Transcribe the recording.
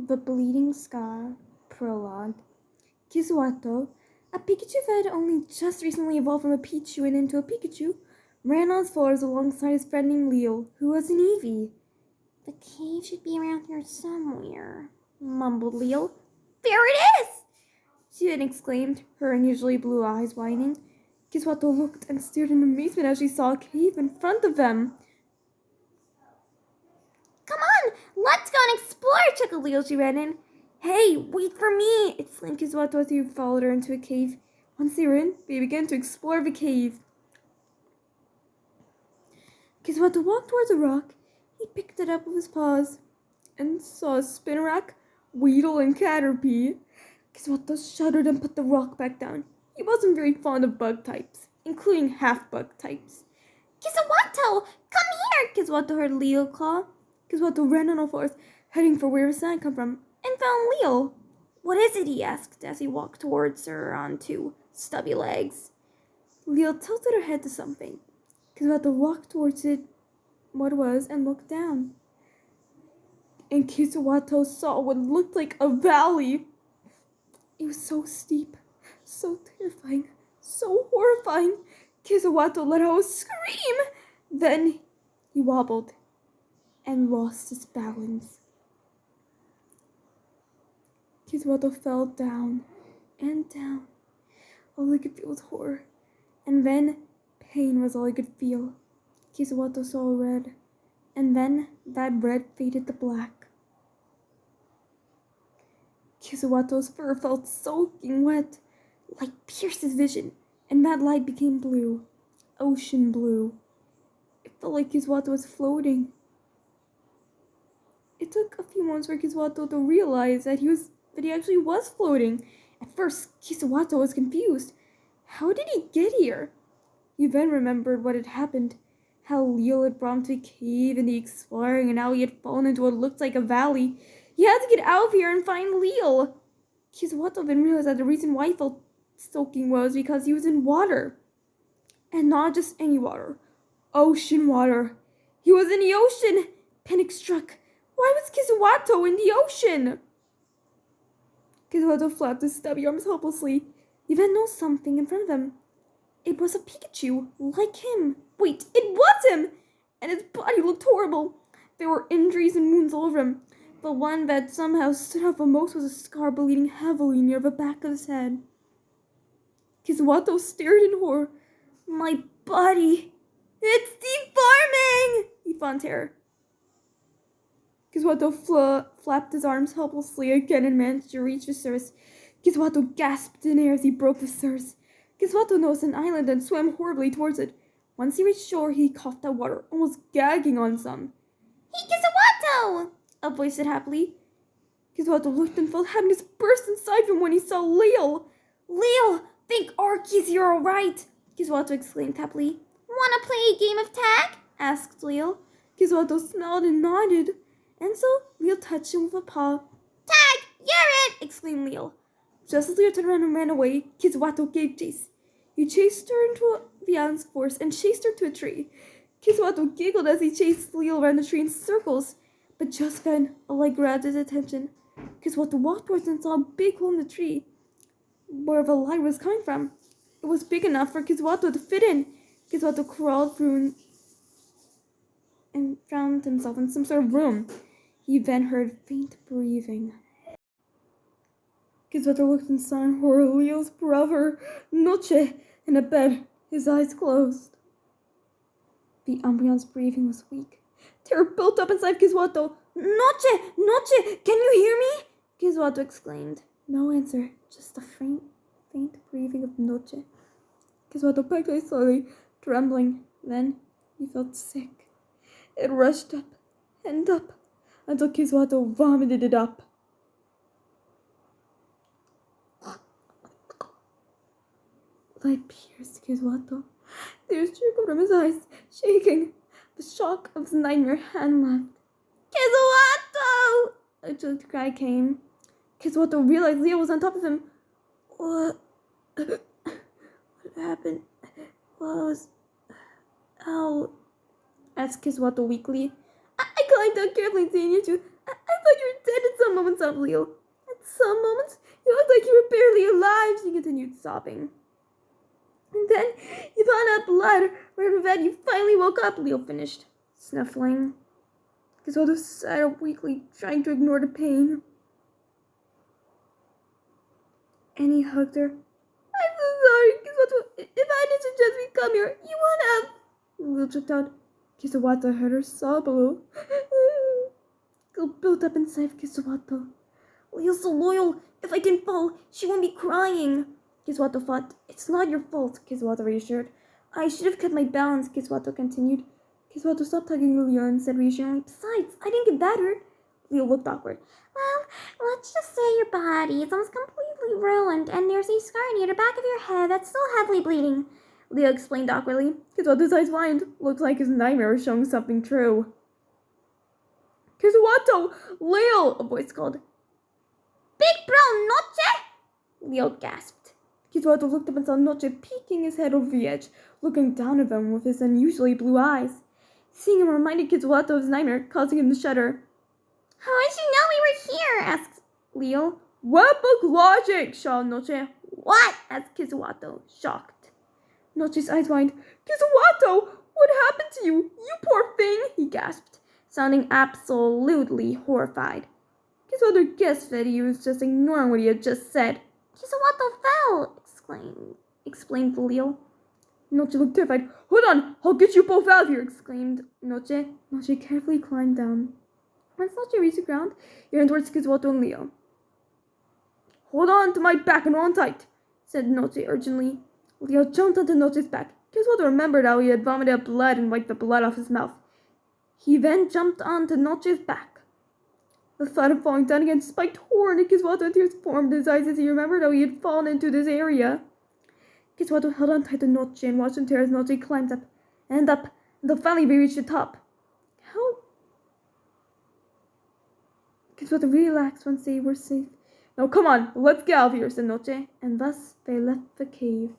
The Bleeding Scar, Prologue. Kizuato, a Pikachu that had only just recently evolved from a Pichu and into a Pikachu, ran on his floors alongside his friend named Leo, who was an Eevee. The cave should be around here somewhere, mumbled Leo. There it is! She then exclaimed, her unusually blue eyes widening. Kizuato looked and stared in amazement as she saw a cave in front of them. Come on, let's go and explore, chuckled Leo as she ran in. Hey, wait for me, exclaimed Kizuato as he followed her into a cave. Once they were in, they began to explore the cave. Kizuato walked towards a rock. He picked it up with his paws and saw a Spinarak, Weedle, and Caterpie. Kizuato shuddered and put the rock back down. He wasn't very fond of bug types, including half-bug types. Kizuato, come here, Kizuato heard Leo call. Kizuato ran on all fours, heading for where the sound came from, and found Leo. What is it? He asked as he walked towards her on two stubby legs. Leo tilted her head to something. Kizuato walked towards it, what it was, and looked down. And Kizuato saw what looked like a valley. It was so steep, so terrifying, so horrifying. Kizuato let out a scream. Then he wobbled and lost his balance. Kizuato fell down and down. All he could feel was horror, and then pain was all he could feel. Kizuato saw red, and then that red faded to black. Kizuato's fur felt soaking wet. Light pierced his vision, and that light became blue, ocean blue. It felt like Kizuato was floating. It took a few moments for Kizuato to realize that he actually was floating. At first, Kizuato was confused. How did he get here? He then remembered what had happened. How Leo had brought him to a cave and the exploring, and how he had fallen into what looked like a valley. He had to get out of here and find Leo. Kizuato then realized that the reason why he felt soaking was because he was in water. And not just any water. Ocean water. He was in the ocean. Panic struck. Why was Kizuato in the ocean? Kizuato flapped his stubby arms helplessly. He then noticed something in front of him. It was a Pikachu, like him. Wait, it was him! And his body looked horrible. There were injuries and wounds all over him. The one that somehow stood out the most was a scar bleeding heavily near the back of his head. Kizuato stared in horror. My body! It's deforming! He thought in terror. Kizuato flapped his arms helplessly again and managed to reach the surface. Kizuato gasped in air as he broke the surface. Kizuato noticed an island and swam horribly towards it. Once he reached shore, he coughed out water, almost gagging on some. Hey, Kizuato! A voice said happily. Kizuato looked and felt happiness burst inside him when he saw Leo. Leo, thank Arceus you're alright! Kizuato exclaimed happily. Wanna play a game of tag? Asked Leo. Kizuato smiled and nodded. And so Leo touched him with a paw. Tag! You're it! Exclaimed Leo. Just as Leo turned around and ran away, Kizuato gave chase. He chased her into the island's forest and chased her to a tree. Kizuato giggled as he chased Leo around the tree in circles. But just then, a light grabbed his attention. Kizuato walked towards and saw a big hole in the tree where the light was coming from. It was big enough for Kizuato to fit in. Kizuato crawled through and found himself in some sort of room. He then heard faint breathing. Kizuato looked and saw in horror Leo's brother, Noche, in a bed, his eyes closed. The Umbreon's breathing was weak. Terror built up inside Kizuato. Noche! Noche! Can you hear me? Kizuato exclaimed. No answer, just a faint breathing of Noche. Kizuato backed away slowly, trembling. Then he felt sick. It rushed up and up until Kizuato vomited it up. Light pierced Kizuato. Tears trickled from his eyes, shaking. The shock of his nightmare hadn't left. Kizuato! A choked cry came. Kizuato realized Leo was on top of him. What happened? How? Asked Kizuato weakly. I climbed down carefully seeing you two. I thought you were dead at some moment, sobbed Leo. At some moments, you looked like you were barely alive, she continued, sobbing. And then you found out blood right in bed. You finally woke up, Leo finished, snuffling. Gizmodo sat up weakly, trying to ignore the pain. Annie hugged her. I'm so sorry, Gizmodo. If I didn't suggest we come here, you would have. Leo choked out. Kisawata heard her sob a little. Guilt built up inside of Kisawata. Leo's so loyal. If I didn't fall, she wouldn't be crying. Kiswato thought. It's not your fault, Kiswato reassured. I should have kept my balance, Kiswato continued. Kiswato stopped hugging Leo and said reassuringly, Besides, I didn't get that hurt. Leo looked awkward. Well, let's just say your body is almost completely ruined, and there's a scar near the back of your head that's still heavily bleeding. Leo explained awkwardly. Kiswato's eyes widened. Looked like his nightmare was showing something true. Kiswato! Leo! A voice called. Big bro, Noche! Leo gasped. Kiswato looked up and saw Noche peeking his head over the edge, looking down at them with his unusually blue eyes. Seeing him reminded Kiswato of his nightmare, causing him to shudder. How did you know we were here? Asked Leo. Webbook logic, shouted Noche. What? Asked Kiswato, shocked. Noche's eyes widened. Kiswato, what happened to you? You poor thing, he gasped, sounding absolutely horrified. Kiswato guessed that he was just ignoring what he had just said. Kiswato fell, explained Leo. Noche looked terrified. Hold on, I'll get you both out of here, exclaimed Noche. Noche carefully climbed down. Once Noche reached the ground, he ran towards Kiswato and Leo. Hold on to my back and hold on tight, said Noche urgently. Leo jumped onto Noche's back. Kiswato remembered how he had vomited up blood and wiped the blood off his mouth. He then jumped onto Noche's back. The thought of falling down again spiked horror into Kiswato, and tears formed in his eyes as he remembered how he had fallen into this area. Kiswato held on tight to Noche and watched him tear as Noche climbed up, until finally they reached the top. How? Kiswato relaxed once they were safe. Now come on, let's get out of here, said Noche, and thus they left the cave.